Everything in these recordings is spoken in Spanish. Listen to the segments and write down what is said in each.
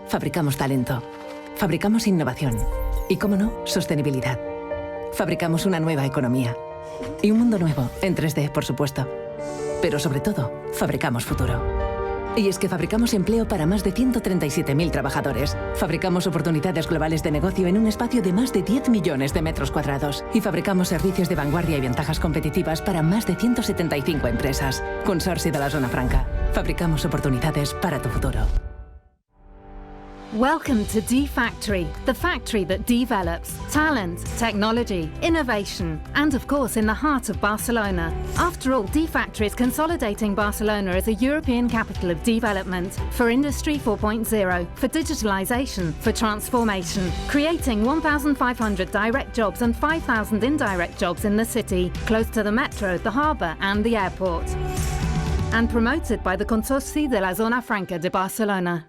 fabricamos talento, fabricamos innovación y, cómo no, sostenibilidad. Fabricamos una nueva economía y un mundo nuevo, en 3D, por supuesto. Pero sobre todo, fabricamos futuro. Y es que fabricamos empleo para más de 137.000 trabajadores. Fabricamos oportunidades globales de negocio en un espacio de más de 10 millones de metros cuadrados. Y fabricamos servicios de vanguardia y ventajas competitivas para más de 175 empresas. Consorcio de la Zona Franca. Fabricamos oportunidades para tu futuro. Welcome to D-Factory, the factory that develops talent, technology, innovation, and of course in the heart of Barcelona. After all, D-Factory is consolidating Barcelona as a European capital of development for Industry 4.0, for digitalization, for transformation, creating 1,500 direct jobs and 5,000 indirect jobs in the city, close to the metro, the harbour and the airport. And promoted by the Consorci de la Zona Franca de Barcelona.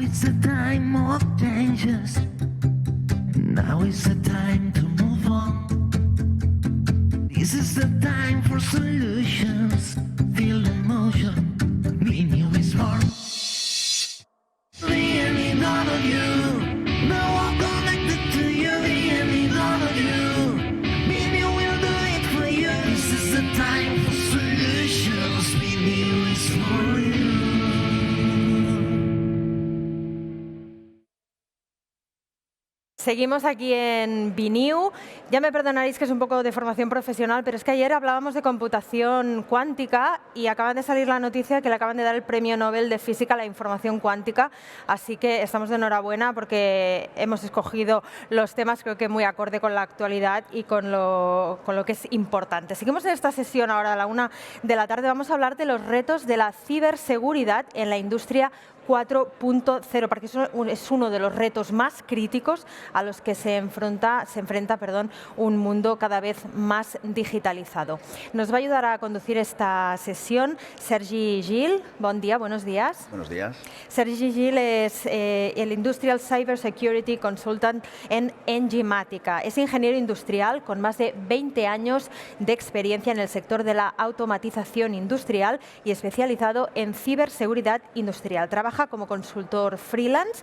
It's a time of changes. Now is the time to move on. This is the time for solutions. Feel the motion. Be new is born. The enemy, none of you. No one connected to you. The enemy, none of you. Be new will do it for you. This is the time for solutions. Be new is for you. Seguimos aquí en BNew. Ya me perdonaréis que es un poco de formación profesional, pero es que ayer hablábamos de computación cuántica y acaban de salir la noticia que le acaban de dar el Premio Nobel de Física a la información cuántica, así que estamos de enhorabuena porque hemos escogido los temas creo que muy acorde con la actualidad y con lo que es importante. Seguimos en esta sesión ahora a la 1 de la tarde. Vamos a hablar de los retos de la ciberseguridad en la industria 4.0, porque es uno de los retos más críticos a los que se enfrenta un mundo cada vez más digitalizado. Nos va a ayudar a conducir esta sesión Sergi Gil. Bon dia, buenos días. Buenos días. Sergi Gil es el Industrial Cyber Security Consultant en Engimatica. Es ingeniero industrial con más de 20 años de experiencia en el sector de la automatización industrial y especializado en ciberseguridad industrial. Trabaja como consultor freelance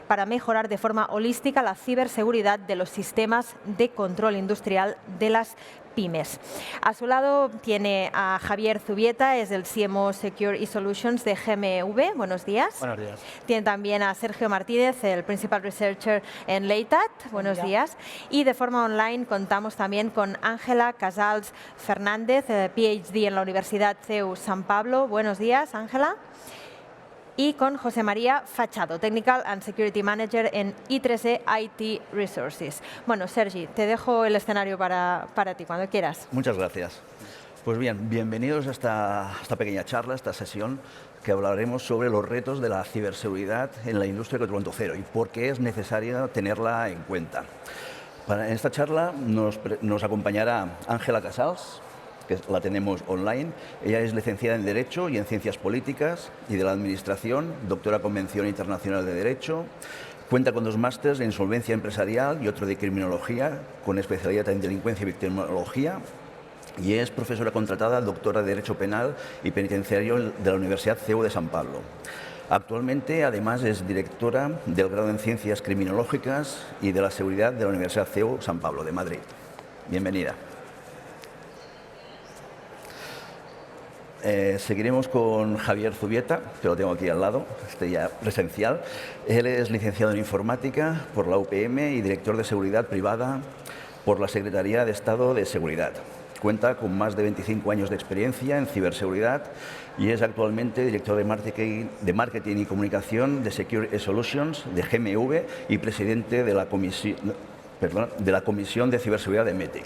para mejorar de forma holística la ciberseguridad de los sistemas de control industrial de las pymes. A su lado tiene a Javier Zubieta, es del CMO Secure eSolutions de GMV. Buenos días. Buenos días. Tiene también a Sergio Martínez, el Principal Researcher en Leitat. Buenos días. Y de forma online contamos también con Ángela Casals Fernández, PhD en la Universidad CEU San Pablo. Buenos días, Ángela. Y con José María Fachado, Technical and Security Manager en I3E IT Resources. Bueno, Sergi, te dejo el escenario para ti, cuando quieras. Muchas gracias. Pues bien, bienvenidos a esta pequeña charla, esta sesión, que hablaremos sobre los retos de la ciberseguridad en la industria 4.0 y por qué es necesario tenerla en cuenta. En esta charla nos acompañará Ángela Casals, que la tenemos online. Ella es licenciada en Derecho y en Ciencias Políticas y de la Administración, doctora Convención Internacional de Derecho. Cuenta con 2 másteres en Insolvencia Empresarial y otro de Criminología, con especialidad en Delincuencia y Victimología. Y es profesora contratada, doctora de Derecho Penal y Penitenciario de la Universidad CEU de San Pablo. Actualmente, además, es directora del grado en Ciencias Criminológicas y de la Seguridad de la Universidad CEU San Pablo de Madrid. Bienvenida. Seguiremos con Javier Zubieta, que lo tengo aquí al lado, ya presencial. Él es licenciado en Informática por la UPM y director de Seguridad Privada por la Secretaría de Estado de Seguridad. Cuenta con más de 25 años de experiencia en ciberseguridad y es actualmente director de marketing y comunicación de Secure Solutions de GMV y presidente de la Comisión de Ciberseguridad de METIC.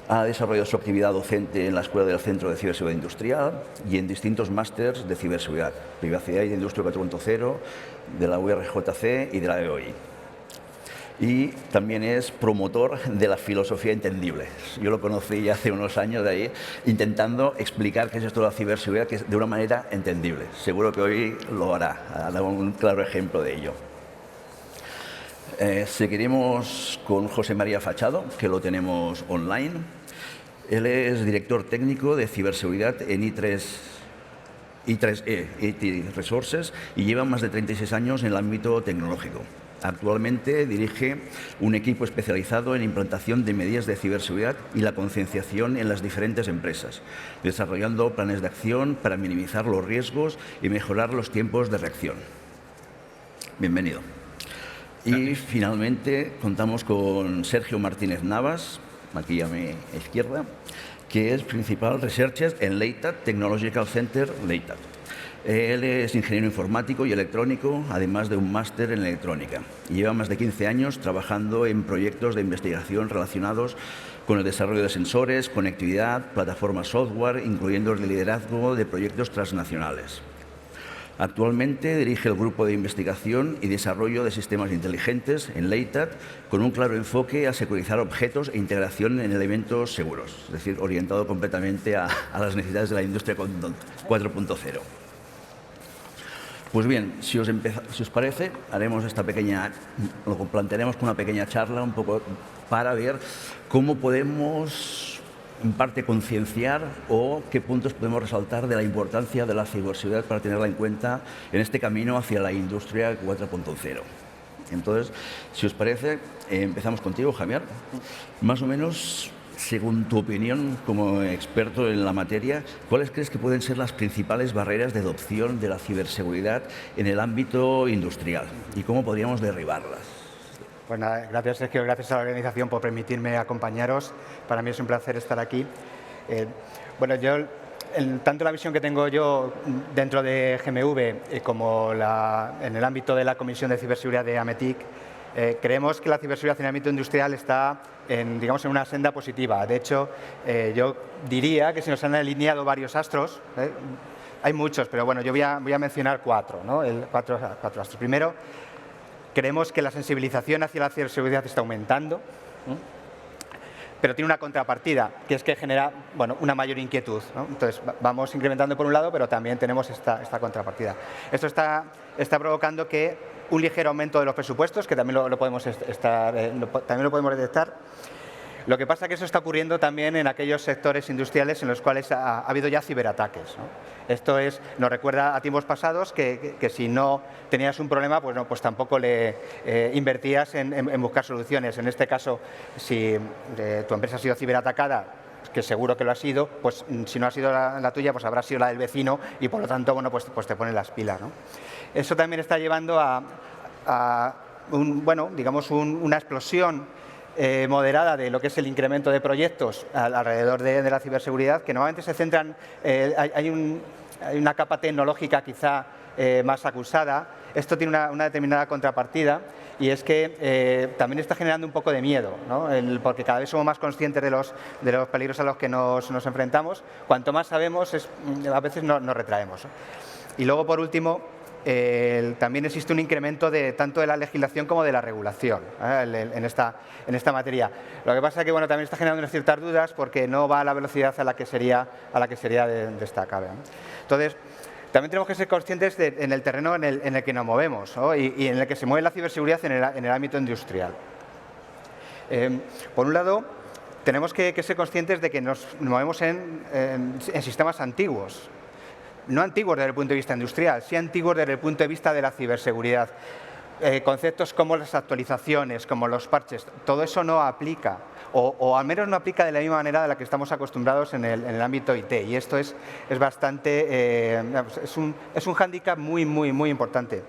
Ha desarrollado su actividad docente en la Escuela del Centro de Ciberseguridad Industrial y en distintos másters de ciberseguridad, privacidad y industria 4.0 de la URJC y de la EOI. Y también es promotor de la filosofía entendible. Yo lo conocí hace unos años de ahí, intentando explicar qué es esto de la ciberseguridad de una manera entendible. Seguro que hoy lo hará, dará un claro ejemplo de ello. Seguiremos con José María Fachado, que lo tenemos online. Él es director técnico de ciberseguridad en I3E, IT Resources, y lleva más de 36 años en el ámbito tecnológico. Actualmente dirige un equipo especializado en implantación de medidas de ciberseguridad y la concienciación en las diferentes empresas, desarrollando planes de acción para minimizar los riesgos y mejorar los tiempos de reacción. Bienvenido. Y finalmente contamos con Sergio Martínez Navas, aquí a mi izquierda, que es principal researcher en Leitat Technological Center Leitat. Él es ingeniero informático y electrónico, además de un máster en electrónica. Y lleva más de 15 años trabajando en proyectos de investigación relacionados con el desarrollo de sensores, conectividad, plataformas software, incluyendo el liderazgo de proyectos transnacionales. Actualmente dirige el grupo de investigación y desarrollo de sistemas inteligentes en Leitat, con un claro enfoque a securizar objetos e integración en elementos seguros, es decir, orientado completamente a las necesidades de la industria 4.0. Pues bien, si os parece, plantearemos con una pequeña charla un poco para ver cómo podemos en parte concienciar o qué puntos podemos resaltar de la importancia de la ciberseguridad para tenerla en cuenta en este camino hacia la industria 4.0. Entonces, si os parece, empezamos contigo, Javier. Más o menos, según tu opinión como experto en la materia, ¿cuáles crees que pueden ser las principales barreras de adopción de la ciberseguridad en el ámbito industrial y cómo podríamos derribarlas? Pues nada, gracias Sergio, gracias a la organización por permitirme acompañaros. Para mí es un placer estar aquí. Bueno, tanto la visión que tengo yo dentro de GMV como en el ámbito de la Comisión de Ciberseguridad de AMETIC, creemos que la ciberseguridad en el ámbito industrial está en una senda positiva. De hecho, yo diría que se nos han alineado varios astros. Hay muchos, pero bueno, yo voy a mencionar cuatro, ¿no? Cuatro astros. Primero, creemos que la sensibilización hacia la ciberseguridad está aumentando, pero tiene una contrapartida, que es que genera una mayor inquietud, ¿no? Entonces, vamos incrementando por un lado, pero también tenemos esta contrapartida. Esto está provocando que un ligero aumento de los presupuestos, que también lo podemos detectar. Lo que pasa es que eso está ocurriendo también en aquellos sectores industriales en los cuales ha habido ya ciberataques, ¿no? Esto nos recuerda a tiempos pasados que si no tenías un problema, pues tampoco le invertías en buscar soluciones. En este caso, si tu empresa ha sido ciberatacada, que seguro que lo ha sido, pues si no ha sido la tuya, pues habrá sido la del vecino y por lo tanto, pues te ponen las pilas, ¿no? Eso también está llevando a una explosión moderada de lo que es el incremento de proyectos alrededor de la ciberseguridad, que normalmente se centran, hay una capa tecnológica quizá más acusada. Esto tiene una determinada contrapartida y es que también está generando un poco de miedo, ¿no? Porque cada vez somos más conscientes de los peligros a los que nos enfrentamos. Cuanto más sabemos, a veces nos retraemos, ¿no? Y luego, por último, también existe un incremento tanto de la legislación como de la regulación en esta materia. Lo que pasa es que también está generando unas ciertas dudas porque no va a la velocidad a la que sería destacable, ¿no? Entonces, también tenemos que ser conscientes en el terreno en el que nos movemos, ¿no? y en el que se mueve la ciberseguridad en el ámbito industrial. Por un lado, tenemos que ser conscientes de que nos movemos en sistemas antiguos. No antiguos desde el punto de vista industrial, sí antiguos desde el punto de vista de la ciberseguridad. conceptos como las actualizaciones, como los parches, todo eso no aplica, o al menos no aplica de la misma manera de la que estamos acostumbrados en el ámbito IT, y esto es bastante, es un hándicap muy importante.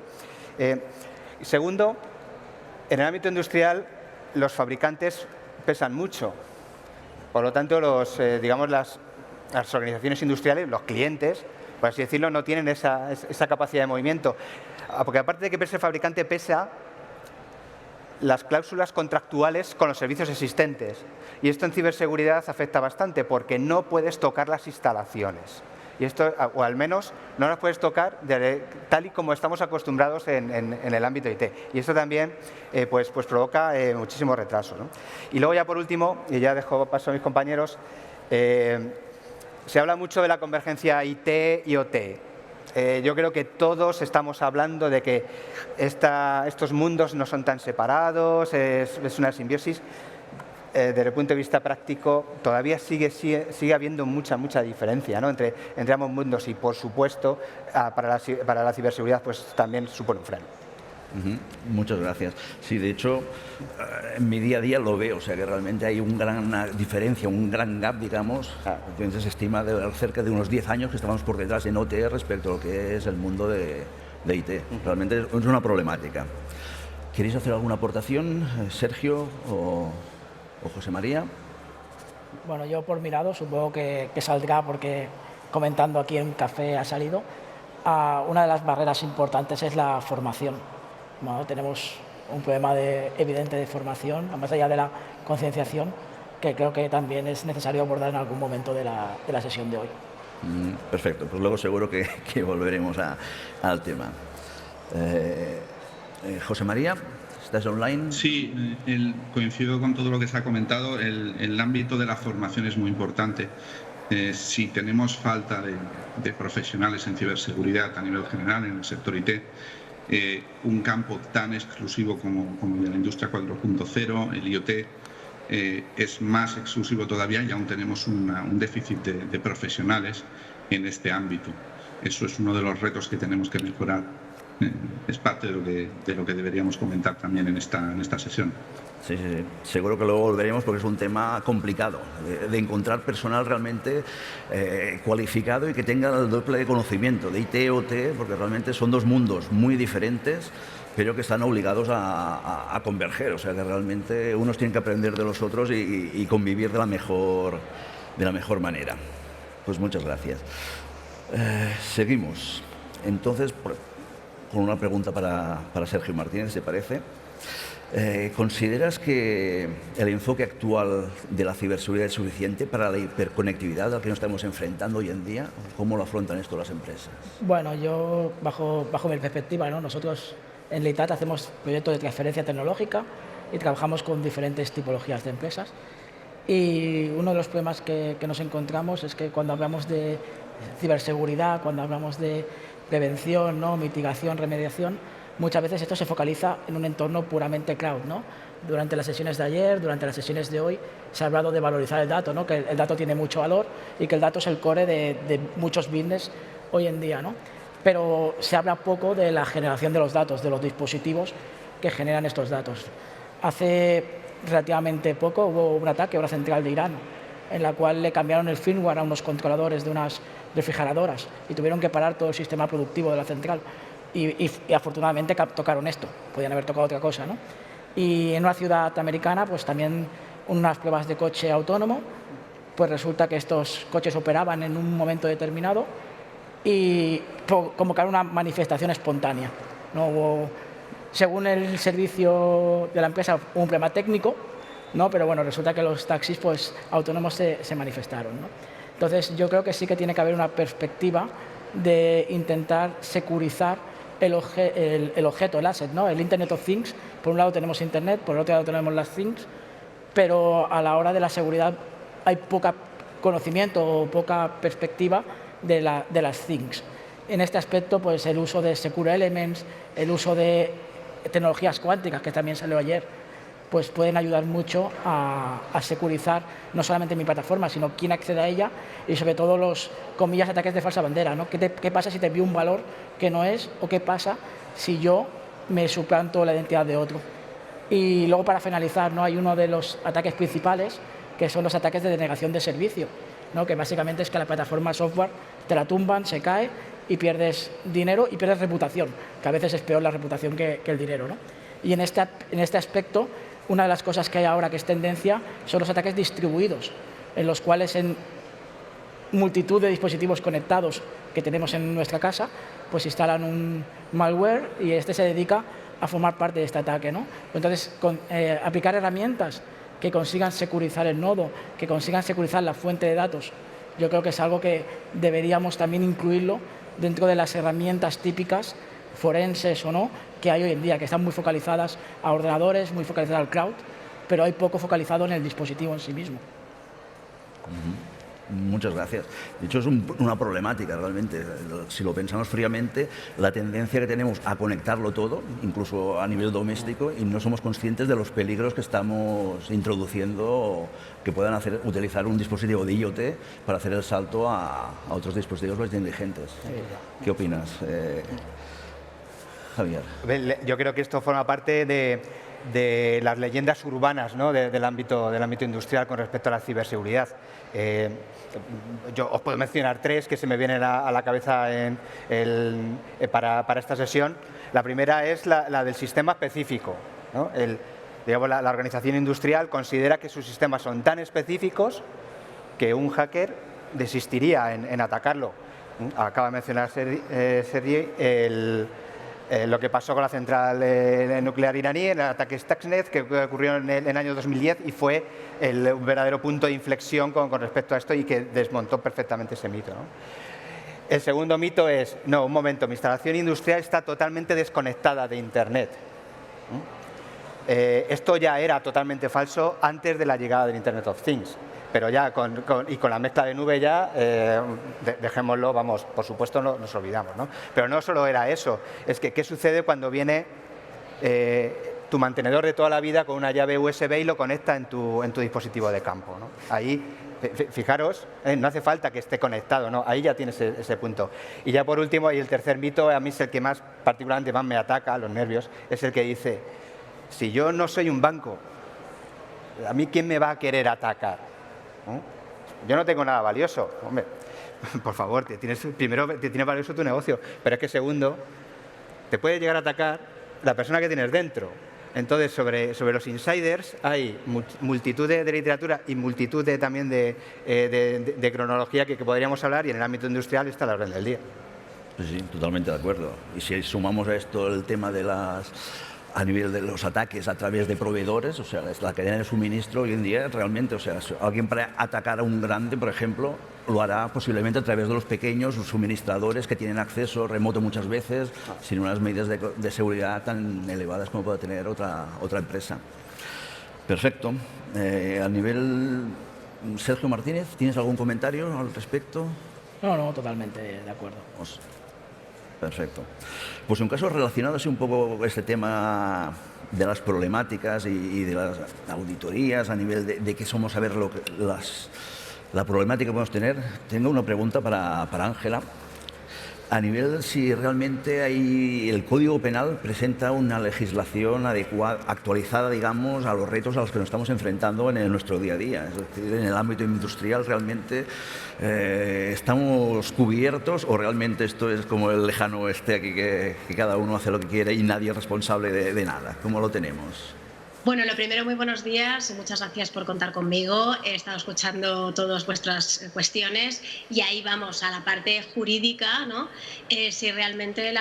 Segundo, en el ámbito industrial los fabricantes pesan mucho, por lo tanto digamos las organizaciones industriales, los clientes, por así decirlo, no tienen esa capacidad de movimiento. Porque aparte de que pese el fabricante, pesa las cláusulas contractuales con los servicios existentes. Y esto en ciberseguridad afecta bastante porque no puedes tocar las instalaciones. Y esto, o al menos, no las puedes tocar tal y como estamos acostumbrados en el ámbito IT. Y esto también pues provoca muchísimo retraso, ¿no? Y luego ya por último, y ya dejo paso a mis compañeros, se habla mucho de la convergencia IT y OT. Yo creo que todos estamos hablando de que estos mundos no son tan separados, es una simbiosis. Desde el punto de vista práctico, todavía sigue habiendo mucha diferencia, ¿no?, entre ambos mundos, y, por supuesto, para la ciberseguridad pues también supone un freno. Muchas gracias. Sí, de hecho, en mi día a día lo veo, o sea que realmente hay una diferencia, un gran gap, digamos. Entonces se estima de cerca de unos 10 años que estamos por detrás en OT respecto a lo que es el mundo de IT. Realmente es una problemática. ¿Queréis hacer alguna aportación, Sergio o José María? Bueno, yo por mi lado supongo que saldrá, porque comentando aquí en un café ha salido. Una de las barreras importantes es la formación. Bueno, tenemos un problema evidente de formación, más allá de la concienciación, que creo que también es necesario abordar en algún momento de la sesión de hoy. Perfecto, pues luego seguro que volveremos al tema. José María, ¿estás online? Sí, coincido con todo lo que se ha comentado. El ámbito de la formación es muy importante. Si tenemos falta de profesionales en ciberseguridad a nivel general en el sector IT, un campo tan exclusivo como el de la industria 4.0, el IoT, es más exclusivo todavía, y aún tenemos un déficit de profesionales en este ámbito. Eso es uno de los retos que tenemos que mejorar. Es parte de lo que deberíamos comentar también en esta sesión. Sí, seguro que luego volveremos, porque es un tema complicado, de encontrar personal realmente cualificado y que tenga el doble conocimiento de IT, OT, porque realmente son dos mundos muy diferentes, pero que están obligados a converger. O sea que realmente unos tienen que aprender de los otros y convivir de la mejor manera. Pues muchas gracias. Seguimos. Entonces, con una pregunta para Sergio Martínez, ¿te parece? ¿Consideras que el enfoque actual de la ciberseguridad es suficiente para la hiperconectividad a la que nos estamos enfrentando hoy en día? ¿Cómo lo afrontan esto las empresas? Bueno, yo, bajo mi perspectiva, ¿no?, nosotros en Leitat hacemos proyectos de transferencia tecnológica y trabajamos con diferentes tipologías de empresas. Y uno de los problemas que nos encontramos es que cuando hablamos de ciberseguridad, cuando hablamos de prevención, ¿no?, mitigación, remediación, muchas veces esto se focaliza en un entorno puramente cloud, ¿no? Durante las sesiones de ayer, durante las sesiones de hoy, se ha hablado de valorizar el dato, ¿no?, que el dato tiene mucho valor y que el dato es el core de muchos business hoy en día, ¿no? Pero se habla poco de la generación de los datos, de los dispositivos que generan estos datos. Hace relativamente poco hubo un ataque a una central de Irán, en la cual le cambiaron el firmware a unos controladores de unas refrigeradoras y tuvieron que parar todo el sistema productivo de la central. Y afortunadamente tocaron esto, podían haber tocado otra cosa, ¿no? Y en una ciudad americana, pues también unas pruebas de coche autónomo, pues resulta que estos coches operaban en un momento determinado y convocaron una manifestación espontánea, ¿no? Según el servicio de la empresa, hubo un problema técnico, ¿no? Pero bueno, resulta que los taxis pues autónomos se manifestaron, ¿no? Entonces yo creo que sí que tiene que haber una perspectiva de intentar securizar el objeto, el asset, ¿no? El Internet of Things. Por un lado tenemos Internet, por el otro lado tenemos las Things, pero a la hora de la seguridad hay poco conocimiento o poca perspectiva de las Things. En este aspecto, pues el uso de Secure Elements, el uso de tecnologías cuánticas, que también salió ayer, pues pueden ayudar mucho a securizar no solamente mi plataforma, sino quién accede a ella y sobre todo los, comillas, ataques de falsa bandera, ¿no? ¿Qué pasa si te envío un valor que no es? ¿O qué pasa si yo me suplanto la identidad de otro. Y luego, para finalizar, ¿no?, hay uno de los ataques principales, que son los ataques de denegación de servicio, ¿no?, que básicamente es que la plataforma software te la tumban, se cae y pierdes dinero y pierdes reputación, que a veces es peor la reputación que el dinero, ¿no? Y en este aspecto, una de las cosas que hay ahora que es tendencia son los ataques distribuidos, en los cuales en multitud de dispositivos conectados que tenemos en nuestra casa, pues instalan un malware y este se dedica a formar parte de este ataque, ¿no? Entonces, aplicar herramientas que consigan securizar el nodo, que consigan securizar la fuente de datos, yo creo que es algo que deberíamos también incluirlo dentro de las herramientas típicas, forenses o no, que hay hoy en día, que están muy focalizadas a ordenadores, muy focalizadas al cloud, pero hay poco focalizado en el dispositivo en sí mismo. Muchas gracias. De hecho, es una problemática realmente. Si lo pensamos fríamente, la tendencia que tenemos a conectarlo todo, incluso a nivel doméstico, y no somos conscientes de los peligros que estamos introduciendo, que puedan utilizar un dispositivo de IoT para hacer el salto a otros dispositivos más inteligentes. ¿Qué opinas, Javier? Yo creo que esto forma parte de las leyendas urbanas, ¿no?, del ámbito industrial con respecto a la ciberseguridad. Yo os puedo mencionar tres que se me vienen a la cabeza para esta sesión. La primera es la del sistema específico, ¿no? Digamos, la organización industrial considera que sus sistemas son tan específicos que un hacker desistiría en atacarlo. Acaba de mencionar Sergi lo que pasó con la central nuclear iraní, en el ataque Stuxnet, que ocurrió en el año 2010 y fue el verdadero punto de inflexión con respecto a esto y que desmontó perfectamente ese mito, ¿no? El segundo mito es, no, un momento, mi instalación industrial está totalmente desconectada de Internet. Esto ya era totalmente falso antes de la llegada del Internet of Things. Pero ya con la mezcla de nube ya, dejémoslo, vamos, por supuesto nos olvidamos, ¿no? Pero no solo era eso, es que ¿qué sucede cuando viene tu mantenedor de toda la vida con una llave USB y lo conecta en tu dispositivo de campo, ¿no? Ahí, fijaros, no hace falta que esté conectado, ¿no? Ahí ya tienes ese punto. Y ya por último, y el tercer mito, a mí es el que particularmente más me ataca, los nervios, es el que dice, si yo no soy un banco, ¿a mí quién me va a querer atacar? ¿No? Yo no tengo nada valioso. Hombre, por favor, primero te tiene valioso tu negocio, pero es que segundo, te puede llegar a atacar la persona que tienes dentro. Entonces, sobre los insiders hay multitud de literatura y multitud también de cronología que podríamos hablar, y en el ámbito industrial está a la orden del día. Sí, totalmente de acuerdo. Y si sumamos a esto el tema de a nivel de los ataques a través de proveedores, o sea, la cadena de suministro hoy en día realmente, o sea, alguien para atacar a un grande, por ejemplo, lo hará posiblemente a través de los pequeños suministradores que tienen acceso remoto muchas veces, sin unas medidas de seguridad tan elevadas como puede tener otra empresa. Perfecto. A nivel Sergio Martínez, ¿tienes algún comentario al respecto? No, totalmente de acuerdo. Perfecto. Pues un caso relacionado así un poco con este tema de las problemáticas y de las auditorías a nivel de qué somos, a ver la problemática que podemos tener. Tengo una pregunta para Ángela. A nivel si realmente el Código Penal presenta una legislación adecuada, actualizada, digamos, a los retos a los que nos estamos enfrentando en nuestro día a día. Es decir, en el ámbito industrial realmente estamos cubiertos, o realmente esto es como el lejano oeste aquí que cada uno hace lo que quiere y nadie es responsable de nada. ¿Cómo lo tenemos? Bueno, lo primero, muy buenos días y muchas gracias por contar conmigo. He estado escuchando todas vuestras cuestiones y ahí vamos a la parte jurídica, ¿no? Si realmente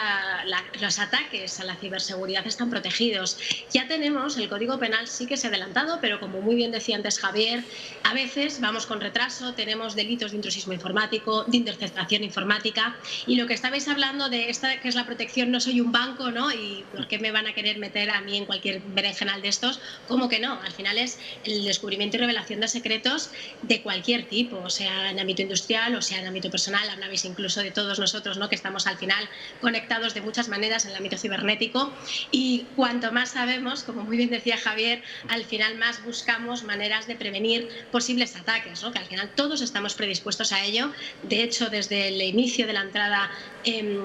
los ataques a la ciberseguridad están protegidos. Ya tenemos, el Código Penal sí que se ha adelantado, pero como muy bien decía antes Javier, a veces vamos con retraso, tenemos delitos de intrusismo informático, de interceptación informática, y lo que estabais hablando de esta que es la protección, no soy un banco, ¿no? Y ¿por qué me van a querer meter a mí en cualquier berenjenal de estos? secretos, ¿cómo que no? Al final es el descubrimiento y revelación de secretos de cualquier tipo, sea en ámbito industrial o sea en ámbito personal. Hablabais incluso de todos nosotros, ¿no?, que estamos al final conectados de muchas maneras en el ámbito cibernético, y cuanto más sabemos, como muy bien decía Javier, al final más buscamos maneras de prevenir posibles ataques, ¿no?, que al final todos estamos predispuestos a ello. De hecho, desde el inicio de la entrada en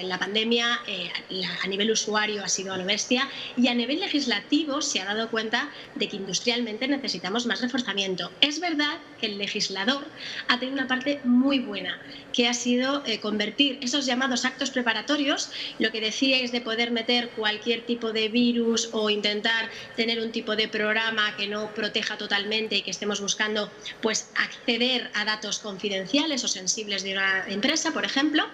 la pandemia, a nivel usuario ha sido a lo bestia, y a nivel legislativo se ha dado cuenta de que industrialmente necesitamos más reforzamiento. Es verdad que el legislador ha tenido una parte muy buena, que ha sido convertir esos llamados actos preparatorios, lo que decíais de poder meter cualquier tipo de virus o intentar tener un tipo de programa que no proteja totalmente y que estemos buscando pues acceder a datos confidenciales o sensibles de una empresa, por ejemplo.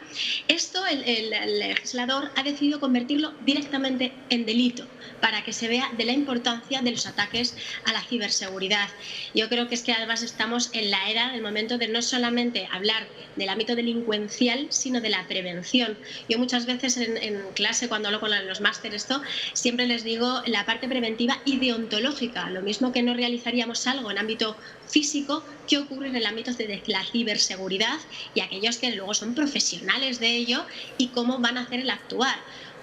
Esto el legislador ha decidido convertirlo directamente en delito, para que se vea de la importancia de los ataques a la ciberseguridad. Yo creo que es que además estamos en la era del momento de no solamente hablar del ámbito delincuencial, sino de la prevención. Yo muchas veces en clase, cuando hablo con los másteres, siempre les digo la parte preventiva y deontológica. Lo mismo que no realizaríamos algo en ámbito físico, qué ocurre en el ámbito de la ciberseguridad, y aquellos que luego son profesionales de ello y cómo van a hacer el actuar.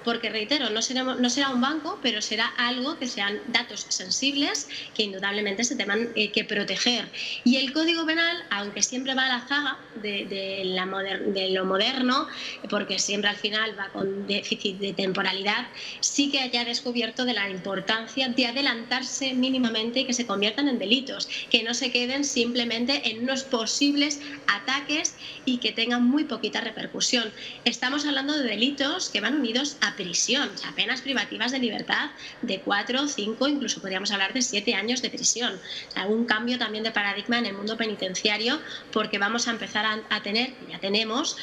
Porque, reitero, no será un banco, pero será algo que sean datos sensibles que indudablemente se tengan que proteger. Y el Código Penal, aunque siempre va a la zaga de lo moderno, porque siempre al final va con déficit de temporalidad, sí que haya descubierto de la importancia de adelantarse mínimamente y que se conviertan en delitos, que no se queden simplemente en unos posibles ataques y que tengan muy poquita repercusión. Estamos hablando de delitos que van unidos a prisión, o sea, penas privativas de libertad de 4, 5, incluso podríamos hablar de 7 años de prisión. O sea, un cambio también de paradigma en el mundo penitenciario, porque vamos a empezar a tener, ya tenemos,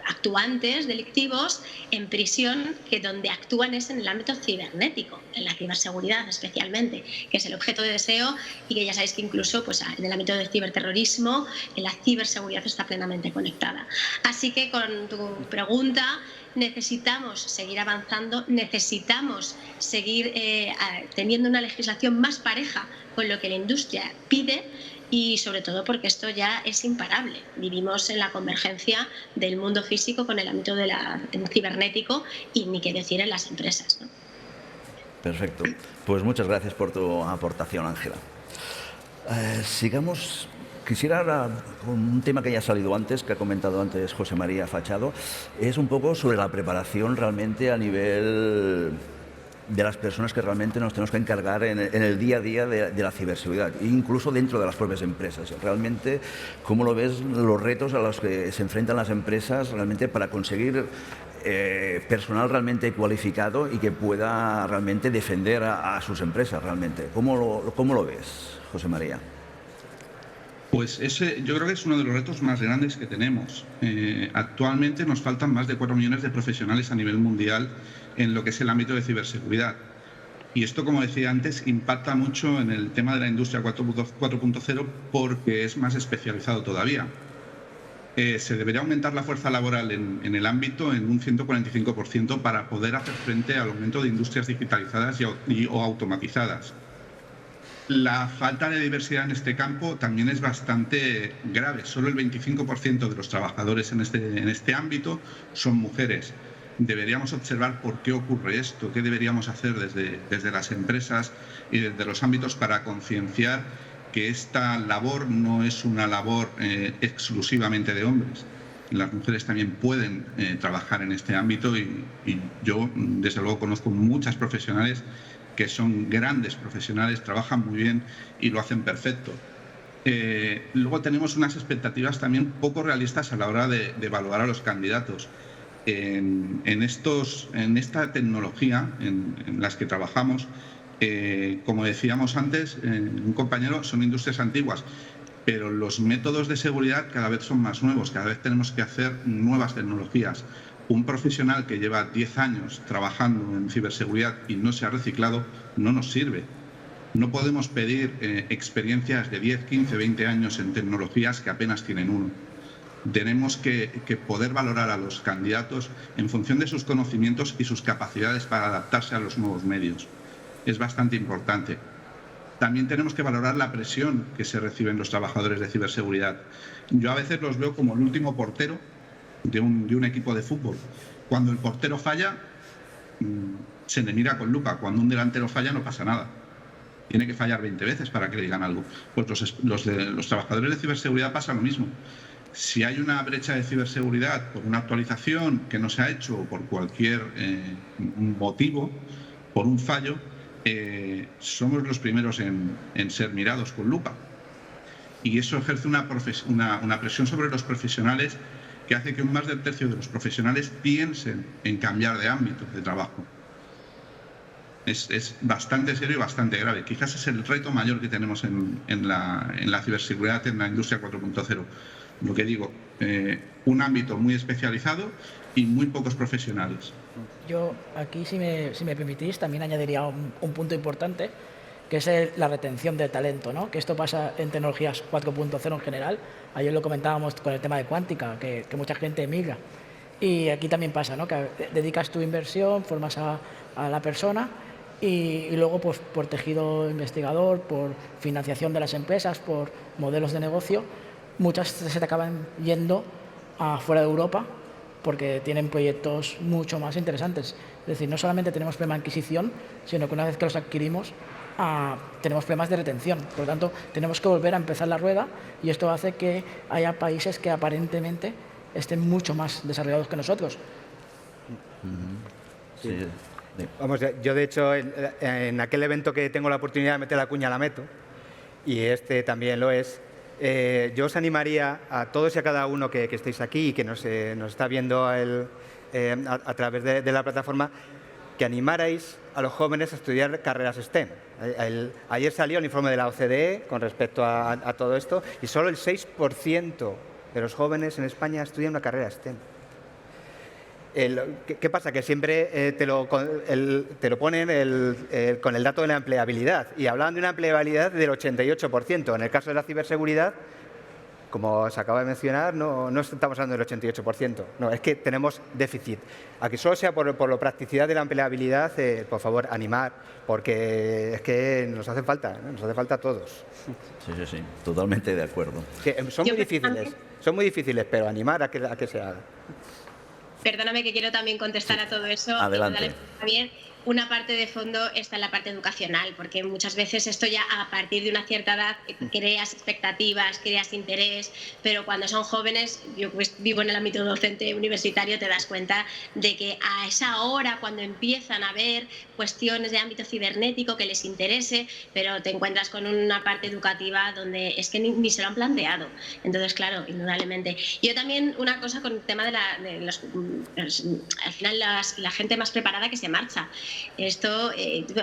actuantes delictivos en prisión que donde actúan es en el ámbito cibernético, en la ciberseguridad especialmente, que es el objeto de deseo, y que ya sabéis que incluso pues, en el ámbito del ciberterrorismo la ciberseguridad está plenamente conectada. Así que con tu pregunta, necesitamos seguir avanzando, necesitamos seguir teniendo una legislación más pareja con lo que la industria pide, y sobre todo porque esto ya es imparable. Vivimos en la convergencia del mundo físico con el ámbito del cibernético, y ni qué decir en las empresas, ¿no? Perfecto. Pues muchas gracias por tu aportación, Ángela. Sigamos. Quisiera ahora, con un tema que ya ha salido antes, que ha comentado antes José María Fachado, es un poco sobre la preparación realmente a nivel de las personas que realmente nos tenemos que encargar en el día a día de la ciberseguridad, incluso dentro de las propias empresas. Realmente, ¿cómo lo ves los retos a los que se enfrentan las empresas realmente para conseguir personal realmente cualificado y que pueda realmente defender a sus empresas realmente? ¿Cómo lo ves, José María? Pues ese yo creo que es uno de los retos más grandes que tenemos. Actualmente nos faltan más de 4 millones de profesionales a nivel mundial en lo que es el ámbito de ciberseguridad. Y esto, como decía antes, impacta mucho en el tema de la industria 4.0 porque es más especializado todavía. Se debería aumentar la fuerza laboral en el ámbito en un 145% para poder hacer frente al aumento de industrias digitalizadas o automatizadas. La falta de diversidad en este campo también es bastante grave. Solo el 25% de los trabajadores en este ámbito son mujeres. Deberíamos observar por qué ocurre esto, qué deberíamos hacer desde las empresas y desde los ámbitos para concienciar que esta labor no es una labor exclusivamente de hombres. Las mujeres también pueden trabajar en este ámbito y yo, desde luego, conozco muchas profesionales que son grandes profesionales, trabajan muy bien y lo hacen perfecto. Luego tenemos unas expectativas también poco realistas a la hora de evaluar a los candidatos. En esta tecnología en las que trabajamos, como decíamos antes, un compañero, son industrias antiguas, pero los métodos de seguridad cada vez son más nuevos, cada vez tenemos que hacer nuevas tecnologías. Un profesional que lleva 10 años trabajando en ciberseguridad y no se ha reciclado no nos sirve. No podemos pedir experiencias de 10, 15, 20 años en tecnologías que apenas tienen uno. Tenemos que poder valorar a los candidatos en función de sus conocimientos y sus capacidades para adaptarse a los nuevos medios. es bastante importante. También tenemos que valorar la presión que se reciben los trabajadores de ciberseguridad. Yo a veces los veo como el último portero de un equipo de fútbol. Cuando el portero falla, se le mira con lupa. Cuando un delantero falla, no pasa nada. Tiene que fallar 20 veces para que le digan algo. Pues los trabajadores de ciberseguridad pasa lo mismo. Si hay una brecha de ciberseguridad por una actualización que no se ha hecho o por cualquier motivo, por un fallo, somos los primeros en ser mirados con lupa. Y eso ejerce una presión sobre los profesionales que hace que más del tercio de los profesionales piensen en cambiar de ámbito de trabajo. Es bastante serio y bastante grave. Quizás es el reto mayor que tenemos en la ciberseguridad en la industria 4.0. Lo que digo, un ámbito muy especializado y muy pocos profesionales. Yo aquí, si me permitís, también añadiría un punto importante, que es la retención de talento, ¿no? Que esto pasa en tecnologías 4.0 en general. Ayer lo comentábamos con el tema de cuántica, que mucha gente emigra. Y aquí también pasa, ¿no? Que dedicas tu inversión, formas a la persona y luego, pues, por tejido investigador, por financiación de las empresas, por modelos de negocio, muchas se te acaban yendo fuera de Europa porque tienen proyectos mucho más interesantes. Es decir, no solamente tenemos problema de adquisición, sino que una vez que los adquirimos, tenemos problemas de retención. Por lo tanto, tenemos que volver a empezar la rueda y esto hace que haya países que aparentemente estén mucho más desarrollados que nosotros. Sí. Vamos, yo de hecho en aquel evento que tengo la oportunidad de meter la cuña la meto, y este también lo es. Yo os animaría a todos y a cada uno que estéis aquí y que nos está viendo a través de la plataforma, que animarais a los jóvenes a estudiar carreras STEM. Ayer salió el informe de la OCDE con respecto a todo esto y solo el 6% de los jóvenes en España estudian una carrera STEM. ¿Qué pasa? Que siempre te lo ponen con el dato de la empleabilidad, y hablaban de una empleabilidad del 88%. En el caso de la ciberseguridad, como se acaba de mencionar, no estamos hablando del 88%. No, es que tenemos déficit. A que solo sea por la practicidad de la empleabilidad, por favor, animar, porque es que nos hace falta a todos. Sí, totalmente de acuerdo. Son muy difíciles, pero animar a que se haga. Perdóname que quiero también contestar a todo eso. Adelante. Javier, una parte de fondo está en la parte educacional, porque muchas veces esto ya a partir de una cierta edad creas expectativas, creas interés, pero cuando son jóvenes, yo pues vivo en el ámbito docente universitario, te das cuenta de que a esa hora, cuando empiezan a ver cuestiones de ámbito cibernético que les interese, pero te encuentras con una parte educativa donde es que ni se lo han planteado. Entonces, claro, indudablemente. Yo también una cosa con el tema al final la gente más preparada que se marcha. Esto,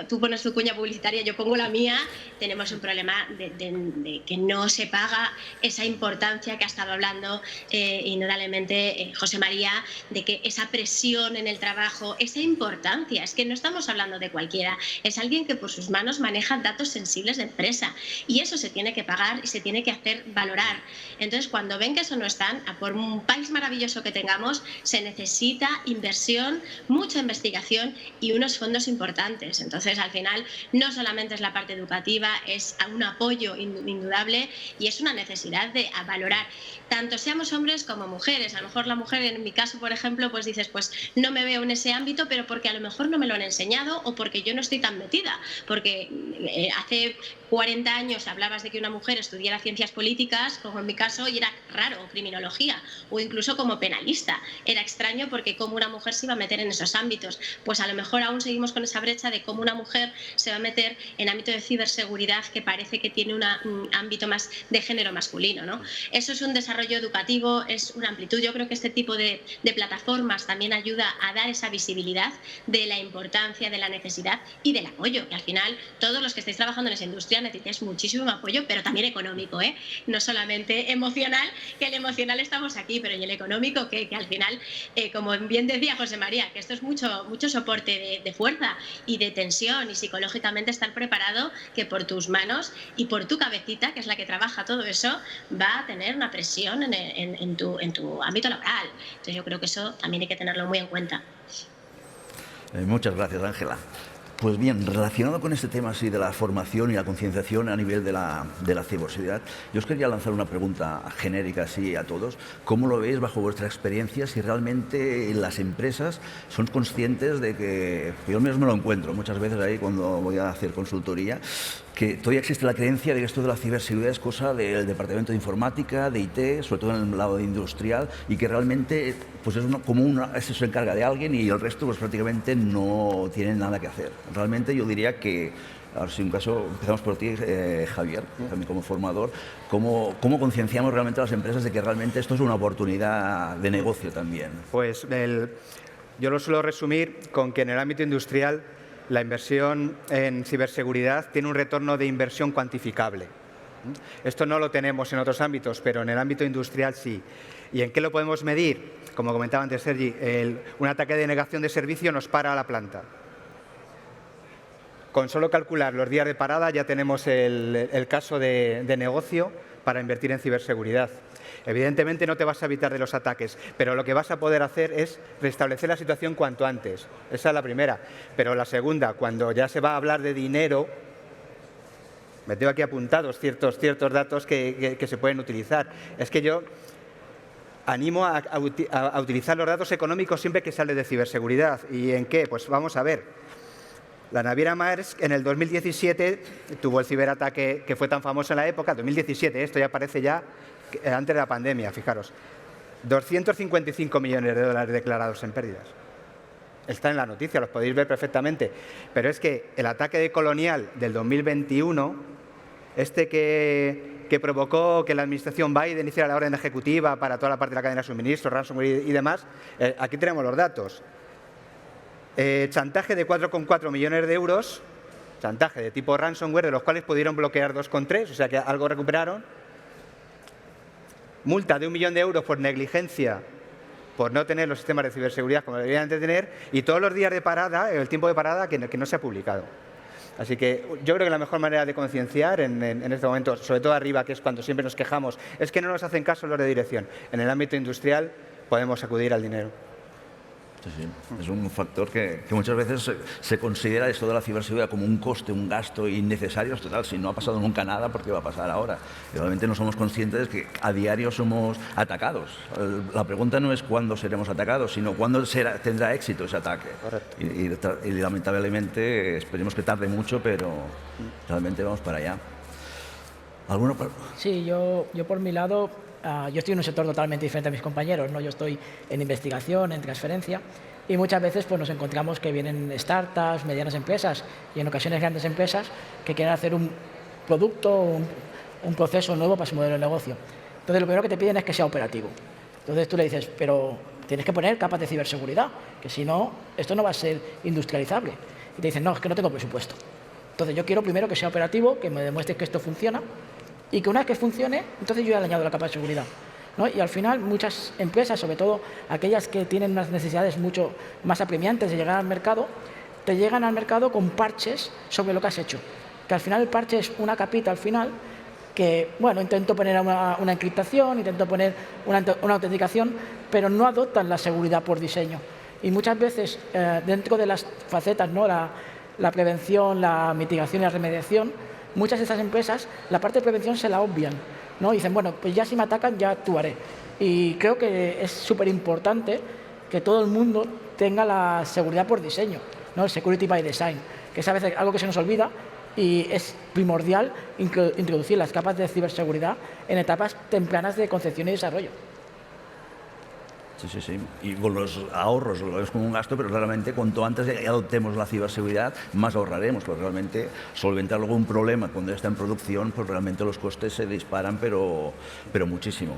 tú pones tu cuña publicitaria, yo pongo la mía, tenemos un problema de que no se paga esa importancia que ha estado hablando indudablemente José María, de que esa presión en el trabajo, esa importancia, es que no estamos hablando de cualquiera, es alguien que por sus manos maneja datos sensibles de empresa y eso se tiene que pagar y se tiene que hacer valorar. Entonces, cuando ven que eso no están, por un país maravilloso que tengamos, se necesita inversión, mucha investigación y unos fondos importantes. Entonces, al final, no solamente es la parte educativa, es un apoyo indudable y es una necesidad de valorar. Tanto seamos hombres como mujeres. A lo mejor la mujer, en mi caso, por ejemplo, pues dices, pues no me veo en ese ámbito, pero porque a lo mejor no me lo han enseñado o porque yo no estoy tan metida. Porque hace 40 años hablabas de que una mujer estudiara ciencias políticas, como en mi caso, y era raro, o criminología, o incluso como penalista. Era extraño porque cómo una mujer se iba a meter en esos ámbitos. Pues a lo mejor aún seguimos con esa brecha de cómo una mujer se va a meter en ámbito de ciberseguridad que parece que tiene un ámbito más de género masculino, ¿no? Eso es un desarrollo educativo, es una amplitud. Yo creo que este tipo de plataformas también ayuda a dar esa visibilidad de la importancia, de la necesidad y del apoyo, que al final todos los que estáis trabajando en esa industria necesitáis muchísimo apoyo, pero también económico, no solamente emocional, que el emocional estamos aquí, pero y el económico que al final, como bien decía José María, que esto es mucho soporte de fuerza y de tensión y psicológicamente estar preparado, que por tus manos y por tu cabecita, que es la que trabaja todo eso, va a tener una presión en tu ámbito laboral. Entonces yo creo que eso también hay que tenerlo muy en cuenta. Muchas gracias, Ángela. Pues bien, relacionado con este tema así de la formación y la concienciación a nivel de la ciberseguridad, yo os quería lanzar una pregunta genérica así a todos. ¿Cómo lo veis bajo vuestra experiencia si realmente las empresas son conscientes de que yo mismo lo encuentro muchas veces ahí cuando voy a hacer consultoría, que todavía existe la creencia de que esto de la ciberseguridad es cosa del departamento de informática, de IT, sobre todo en el lado industrial, y que realmente pues es eso se encarga de alguien y el resto pues prácticamente no tienen nada que hacer? Realmente yo diría que, ahora si un caso, empezamos por ti, Javier, también como formador, ¿cómo concienciamos realmente a las empresas de que realmente esto es una oportunidad de negocio también? Pues yo lo suelo resumir con que en el ámbito industrial la inversión en ciberseguridad tiene un retorno de inversión cuantificable. Esto no lo tenemos en otros ámbitos, pero en el ámbito industrial sí. ¿Y en qué lo podemos medir? Como comentaba antes Sergi, un ataque de negación de servicio nos para la planta. Con solo calcular los días de parada ya tenemos el caso de negocio para invertir en ciberseguridad. Evidentemente no te vas a evitar de los ataques, pero lo que vas a poder hacer es restablecer la situación cuanto antes. Esa es la primera. Pero la segunda, cuando ya se va a hablar de dinero, me tengo aquí apuntados ciertos datos que se pueden utilizar. Es que yo animo a utilizar los datos económicos siempre que se hable de ciberseguridad. ¿Y en qué? Pues vamos a ver. La naviera Maersk en el 2017 tuvo el ciberataque que fue tan famoso en la época, 2017, esto ya parece ya antes de la pandemia, fijaros, 255 millones de dólares declarados en pérdidas. Está en la noticia, los podéis ver perfectamente. Pero es que el ataque de Colonial del 2021, que provocó que la administración Biden hiciera la orden ejecutiva para toda la parte de la cadena de suministro, ransomware y demás, aquí tenemos los datos. Chantaje de 4,4 millones de euros, chantaje de tipo ransomware, de los cuales pudieron bloquear 2,3, o sea que algo recuperaron. Multa de 1 millón de euros por negligencia, por no tener los sistemas de ciberseguridad como deberían de tener, y todos los días de parada, el tiempo de parada que no se ha publicado. Así que yo creo que la mejor manera de concienciar en este momento, sobre todo arriba, que es cuando siempre nos quejamos, es que no nos hacen caso los de dirección. En el ámbito industrial podemos acudir al dinero. Sí, sí. Es un factor que muchas veces se considera esto de la ciberseguridad como un coste, un gasto innecesario. Total, si no ha pasado nunca nada, ¿por qué va a pasar ahora? Y realmente no somos conscientes de que a diario somos atacados. La pregunta no es cuándo seremos atacados, sino cuándo tendrá éxito ese ataque. Y lamentablemente esperemos que tarde mucho, pero realmente vamos para allá. ¿Alguno? Sí, yo por mi lado, yo estoy en un sector totalmente diferente a mis compañeros, ¿no? Yo estoy en investigación, en transferencia, y muchas veces pues, nos encontramos que vienen startups, medianas empresas y en ocasiones grandes empresas que quieren hacer un producto, un proceso nuevo para su modelo de negocio. Entonces, lo primero que te piden es que sea operativo. Entonces tú le dices, pero tienes que poner capas de ciberseguridad, que si no, esto no va a ser industrializable. Y te dicen, no, es que no tengo presupuesto. Entonces yo quiero primero que sea operativo, que me demuestre que esto funciona, y que una vez que funcione, entonces yo ya le añado la capa de seguridad, ¿no? Y al final muchas empresas, sobre todo aquellas que tienen unas necesidades mucho más apremiantes de llegar al mercado, te llegan al mercado con parches sobre lo que has hecho. Que al final el parche es una capita al final que, bueno, intento poner una encriptación, intento poner una autenticación, pero no adoptan la seguridad por diseño. Y muchas veces dentro de las facetas, ¿no? La prevención, la mitigación y la remediación, muchas de estas empresas, la parte de prevención se la obvian, ¿no? Y dicen, bueno, pues ya si me atacan, ya actuaré. Y creo que es súper importante que todo el mundo tenga la seguridad por diseño, ¿no? El security by design, que es a veces algo que se nos olvida y es primordial introducir las capas de ciberseguridad en etapas tempranas de concepción y desarrollo. Sí, sí, sí. Y con los ahorros lo vemos como un gasto, pero realmente cuanto antes adoptemos la ciberseguridad, más ahorraremos, porque realmente solventar algún problema cuando ya está en producción, pues realmente los costes se disparan, pero muchísimo.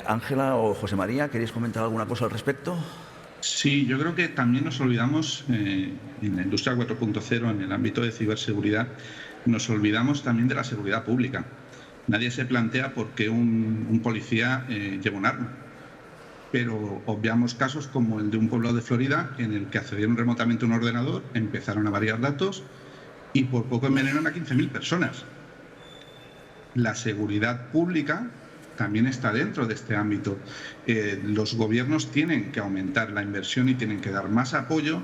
Ángela o José María, ¿queréis comentar alguna cosa al respecto? Sí, yo creo que también nos olvidamos, en la industria 4.0, en el ámbito de ciberseguridad, nos olvidamos también de la seguridad pública. Nadie se plantea por qué un policía lleva un arma. Pero obviamos casos como el de un pueblo de Florida en el que accedieron remotamente a un ordenador, empezaron a variar datos y por poco envenenan a 15.000 personas. La seguridad pública también está dentro de este ámbito. Los gobiernos tienen que aumentar la inversión y tienen que dar más apoyo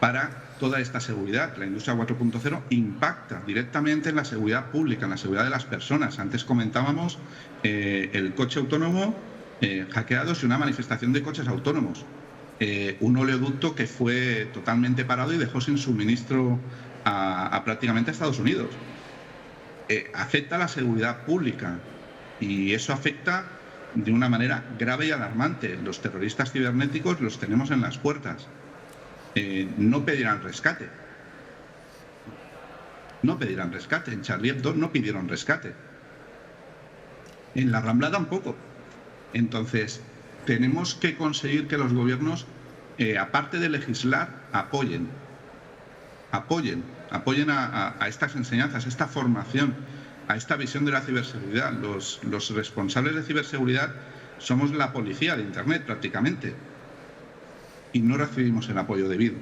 para toda esta seguridad. La industria 4.0 impacta directamente en la seguridad pública, en la seguridad de las personas. Antes comentábamos el coche autónomo hackeados y una manifestación de coches autónomos. Un oleoducto que fue totalmente parado y dejó sin suministro a prácticamente a Estados Unidos. Afecta a la seguridad pública y eso afecta de una manera grave y alarmante. Los terroristas cibernéticos los tenemos en las puertas. No pedirán rescate. No pedirán rescate. En Charlie Hebdo no pidieron rescate. En la Rambla tampoco. Entonces, tenemos que conseguir que los gobiernos, aparte de legislar, apoyen a estas enseñanzas, a esta formación, a esta visión de la ciberseguridad. Los responsables de ciberseguridad somos la policía de Internet prácticamente y no recibimos el apoyo debido.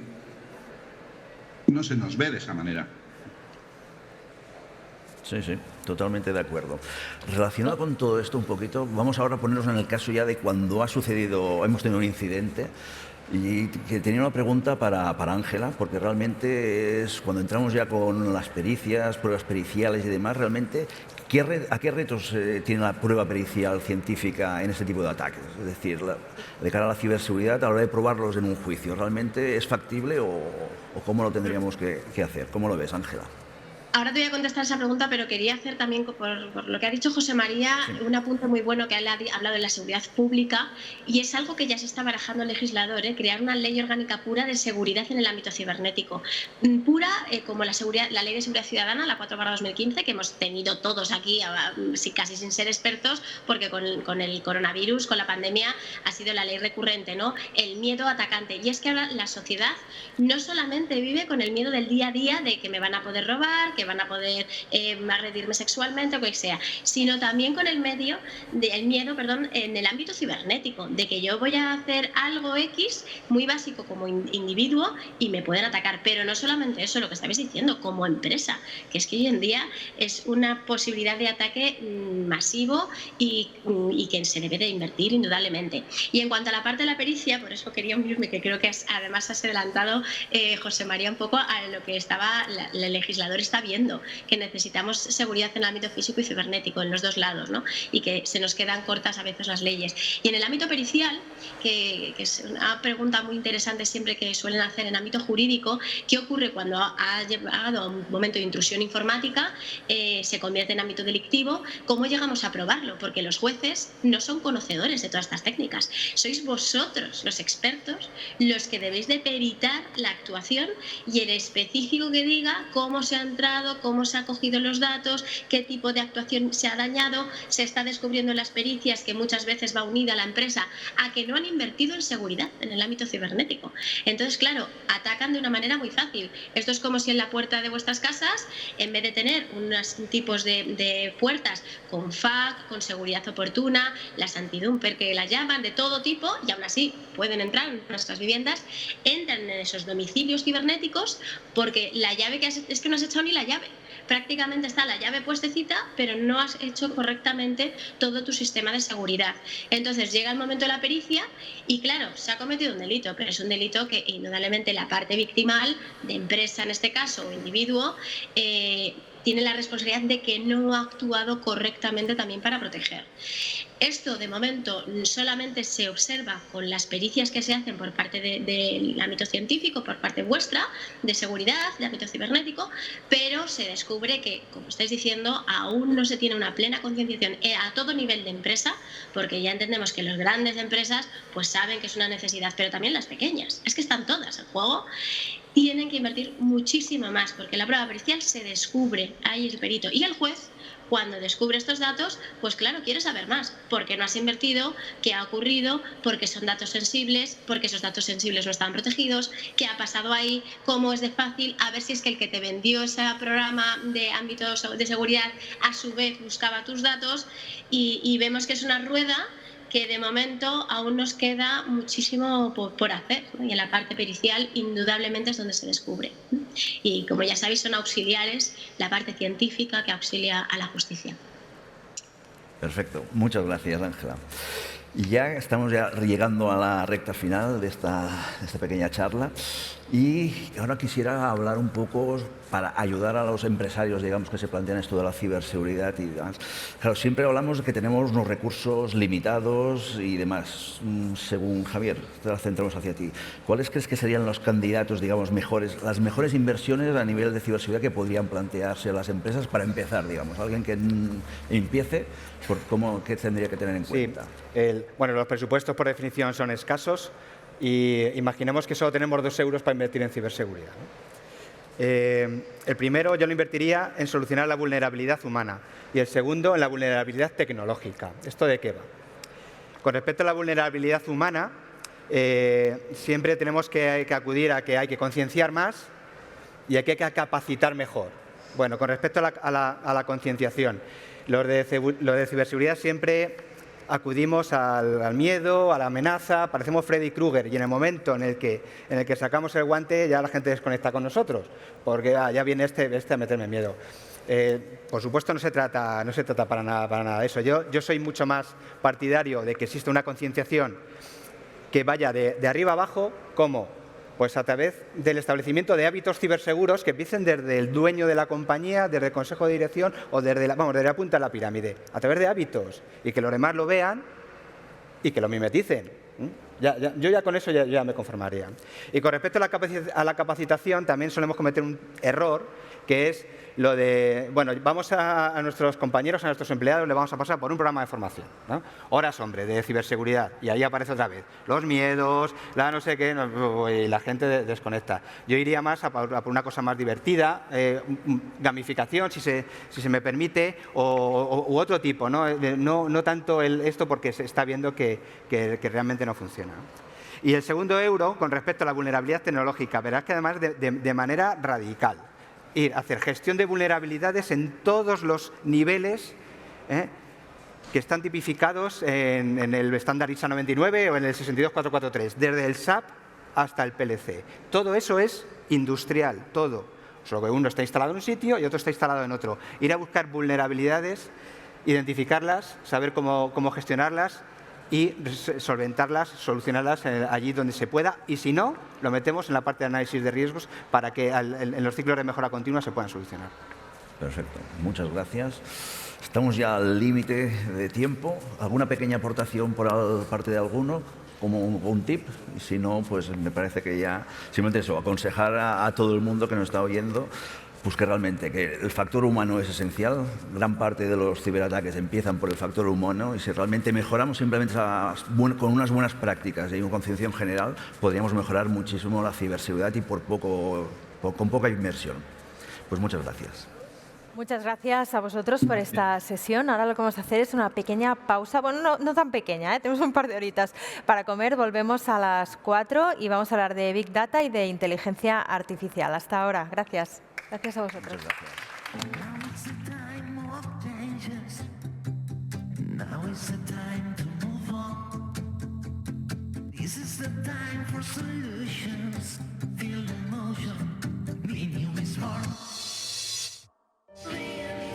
No se nos ve de esa manera. Sí, sí, totalmente de acuerdo. Relacionado con todo esto un poquito, vamos ahora a ponernos en el caso ya de cuando ha sucedido, hemos tenido un incidente, y que tenía una pregunta para Ángela, porque realmente es cuando entramos ya con las pericias, pruebas periciales y demás, realmente, ¿a qué retos tiene la prueba pericial científica en este tipo de ataques? Es decir, de cara a la ciberseguridad, a la hora de probarlos en un juicio, ¿realmente es factible o cómo lo tendríamos que hacer? ¿Cómo lo ves, Ángela? Ahora te voy a contestar esa pregunta, pero quería hacer también, por lo que ha dicho José María, un apunte muy bueno que él ha hablado de la seguridad pública, y es algo que ya se está barajando el legislador, crear una ley orgánica pura de seguridad en el ámbito cibernético. Pura como la Ley de Seguridad Ciudadana, la 4/2015, que hemos tenido todos aquí, casi sin ser expertos, porque con el coronavirus, con la pandemia, ha sido la ley recurrente, ¿no? El miedo atacante. Y es que ahora la sociedad no solamente vive con el miedo del día a día de que me van a poder robar, que van a poder agredirme sexualmente o lo que sea, sino también con el miedo en el ámbito cibernético, de que yo voy a hacer algo X muy básico como individuo y me pueden atacar. Pero no solamente eso, lo que estabais diciendo, como empresa, que es que hoy en día es una posibilidad de ataque masivo y que se debe de invertir indudablemente. Y en cuanto a la parte de la pericia, por eso quería unirme, que creo que además has adelantado, José María, un poco a lo que el legislador está viendo, que necesitamos seguridad en el ámbito físico y cibernético, en los dos lados, ¿no? Y que se nos quedan cortas a veces las leyes. Y en el ámbito pericial, que es una pregunta muy interesante siempre que suelen hacer en ámbito jurídico, ¿qué ocurre cuando ha llegado a un momento de intrusión informática, se convierte en ámbito delictivo? ¿Cómo llegamos a probarlo? Porque los jueces no son conocedores de todas estas técnicas. Sois vosotros, los expertos, los que debéis de peritar la actuación y el específico que diga cómo se ha entrado, cómo se han cogido los datos, qué tipo de actuación se ha dañado. Se está descubriendo en las pericias que muchas veces va unida la empresa a que no han invertido en seguridad en el ámbito cibernético. Entonces, claro, atacan de una manera muy fácil. Esto es como si en la puerta de vuestras casas, en vez de tener unos tipos de puertas con FAC, con seguridad oportuna, las antidumper que las llaman, de todo tipo, y aún así pueden entrar en nuestras viviendas, entran en esos domicilios cibernéticos porque la llave es que no has echado ni la llave. Prácticamente está la llave puestecita, pero no has hecho correctamente todo tu sistema de seguridad. Entonces llega el momento de la pericia y claro, se ha cometido un delito, pero es un delito que indudablemente la parte victimal, de empresa en este caso o individuo, tiene la responsabilidad de que no ha actuado correctamente también para proteger. Esto, de momento, solamente se observa con las pericias que se hacen por parte del ámbito científico, por parte vuestra, de seguridad, de ámbito cibernético, pero se descubre que, como estáis diciendo, aún no se tiene una plena concienciación a todo nivel de empresa, porque ya entendemos que las grandes empresas pues saben que es una necesidad, pero también las pequeñas, es que están todas en juego. Tienen que invertir muchísimo más, porque la prueba pericial se descubre, ahí el perito y el juez. Cuando descubre estos datos, pues claro, quiere saber más. ¿Por qué no has invertido? ¿Qué ha ocurrido? ¿Por qué son datos sensibles? ¿Por qué esos datos sensibles no estaban protegidos? ¿Qué ha pasado ahí? ¿Cómo es de fácil? A ver si es que el que te vendió ese programa de ámbito de seguridad a su vez buscaba tus datos, y vemos que es una rueda que de momento aún nos queda muchísimo por hacer, ¿no? Y en la parte pericial indudablemente es donde se descubre. Y como ya sabéis, son auxiliares la parte científica que auxilia a la justicia. Perfecto. Muchas gracias, Ángela. Y ya estamos llegando a la recta final de esta pequeña charla. Y ahora quisiera hablar un poco para ayudar a los empresarios, digamos, que se plantean esto de la ciberseguridad y demás. Claro, siempre hablamos de que tenemos unos recursos limitados y demás. Según Javier, te la centramos hacia ti. ¿Cuáles crees que serían los candidatos, digamos, mejores, las mejores inversiones a nivel de ciberseguridad que podrían plantearse las empresas para empezar, digamos? Alguien que empiece, ¿qué tendría que tener en cuenta? Bueno, los presupuestos por definición son escasos. Y imaginemos que solo tenemos 2 euros para invertir en ciberseguridad, ¿no? El primero yo lo invertiría en solucionar la vulnerabilidad humana y el segundo en la vulnerabilidad tecnológica. ¿Esto de qué va? Con respecto a la vulnerabilidad humana, siempre tenemos que acudir a que hay que concienciar más y hay que capacitar mejor. Bueno, con respecto a la concienciación, los de ciberseguridad siempre acudimos al miedo, a la amenaza, parecemos Freddy Krueger y en el momento en el que sacamos el guante ya la gente desconecta con nosotros, porque ya viene este a meterme miedo. Por supuesto no se trata para nada de eso. Yo soy mucho más partidario de que exista una concienciación que vaya de arriba abajo, como pues a través del establecimiento de hábitos ciberseguros que empiecen desde el dueño de la compañía, desde el consejo de dirección o desde la punta de la pirámide, a través de hábitos y que los demás lo vean y que lo mimeticen. Yo ya con eso ya me conformaría. Y con respecto a la capacitación también solemos cometer un error que es lo de, bueno, vamos a nuestros compañeros, a nuestros empleados, le vamos a pasar por un programa de formación, ¿no? Horas hombre, de ciberseguridad, y ahí aparece otra vez los miedos, la no sé qué, y la gente desconecta. Yo iría más a por una cosa más divertida, gamificación, si se me permite, u otro tipo, ¿no? No tanto esto porque se está viendo que realmente no funciona. Y el segundo euro, con respecto a la vulnerabilidad tecnológica, verás que además de manera radical. Ir a hacer gestión de vulnerabilidades en todos los niveles que están tipificados en el estándar ISA 99 o en el 62443, desde el SAP hasta el PLC. Todo eso es industrial, todo. Solo que uno está instalado en un sitio y otro está instalado en otro. Ir a buscar vulnerabilidades, identificarlas, saber cómo gestionarlas y solventarlas, solucionarlas allí donde se pueda, y si no, lo metemos en la parte de análisis de riesgos para que en los ciclos de mejora continua se puedan solucionar. Perfecto, muchas gracias. Estamos ya al límite de tiempo. ¿Alguna pequeña aportación por parte de alguno, como un tip? Y si no, pues me parece que ya simplemente eso, aconsejar a todo el mundo que nos está oyendo, pues que realmente que el factor humano es esencial. Gran parte de los ciberataques empiezan por el factor humano y si realmente mejoramos simplemente con unas buenas prácticas y una concienciación general, podríamos mejorar muchísimo la ciberseguridad y con poca inversión. Pues muchas gracias. Muchas gracias a vosotros por esta sesión. Ahora lo que vamos a hacer es una pequeña pausa, bueno, no tan pequeña, tenemos un par de horitas para comer. Volvemos a las 4 y vamos a hablar de Big Data y de inteligencia artificial. Hasta ahora. Gracias. Gracias a vosotros.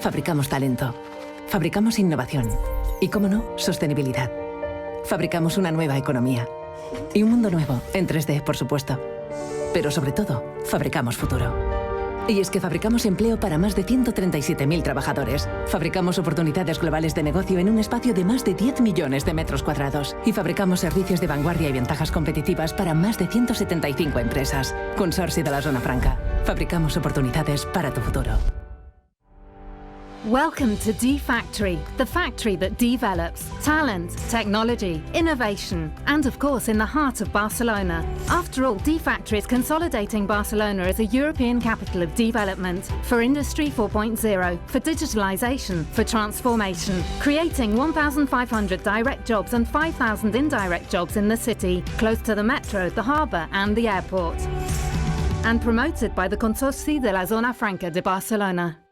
Fabricamos talento, fabricamos innovación y, cómo no, sostenibilidad. Fabricamos una nueva economía y un mundo nuevo, en 3D, por supuesto. Pero sobre todo, fabricamos futuro. Y es que fabricamos empleo para más de 137.000 trabajadores. Fabricamos oportunidades globales de negocio en un espacio de más de 10 millones de metros cuadrados. Y fabricamos servicios de vanguardia y ventajas competitivas para más de 175 empresas. Consorcio de la Zona Franca. Fabricamos oportunidades para tu futuro. Welcome to D-Factory, the factory that develops talent, technology, innovation, and of course in the heart of Barcelona. After all, D-Factory is consolidating Barcelona as a European capital of development for Industry 4.0, for digitalization, for transformation, creating 1,500 direct jobs and 5,000 indirect jobs in the city, close to the metro, the harbour and the airport. And promoted by the Consorci de la Zona Franca de Barcelona.